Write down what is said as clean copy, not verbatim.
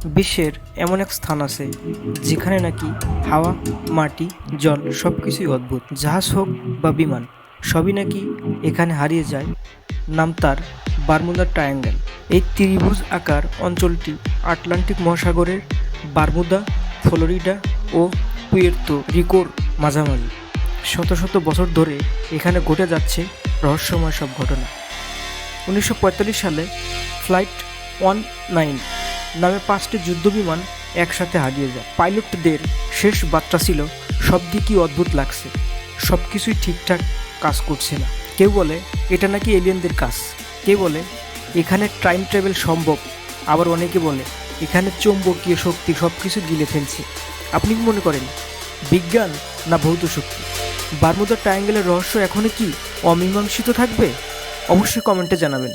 বিশ্বের এমন এক স্থান আছে যেখানে নাকি হাওয়া, মাটি, জল সব কিছুই অদ্ভুত। জাহাজ হোক বা বিমান, সবই নাকি এখানে হারিয়ে যায়। নাম তার বারমুদা ট্রায়াঙ্গেল। এই ত্রিভুজ আকার অঞ্চলটি আটলান্টিক মহাসাগরের বারমুদা, ফ্লোরিডা ও পুয়ের্তো রিকোর মাঝামাঝি। শত শত বছর ধরে এখানে ঘটে যাচ্ছে রহস্যময় সব ঘটনা। 1945 সালে ফ্লাইট 19 নামে 5টি যুদ্ধবিমান একসাথে হারিয়ে যায়। পাইলটদের শেষ বার্তা ছিল, সব দিকই অদ্ভুত লাগছে, সব কিছুই ঠিকঠাক কাজ করছে না। কেউ বলে এটা নাকি এলিয়েনদের কাজ, কেউ বলে এখানে টাইম ট্রাভেল সম্ভব, আবার অনেকে বলে এখানে চৌম্বকীয় শক্তি সব কিছু গিলে ফেলছে। আপনি কি মনে করেন, বিজ্ঞান না ভৌত শক্তি? বারমুদা ট্রায়াঙ্গেলের রহস্য এখনো কি অমীমাংসিত থাকবে? অবশ্যই কমেন্টে জানাবেন।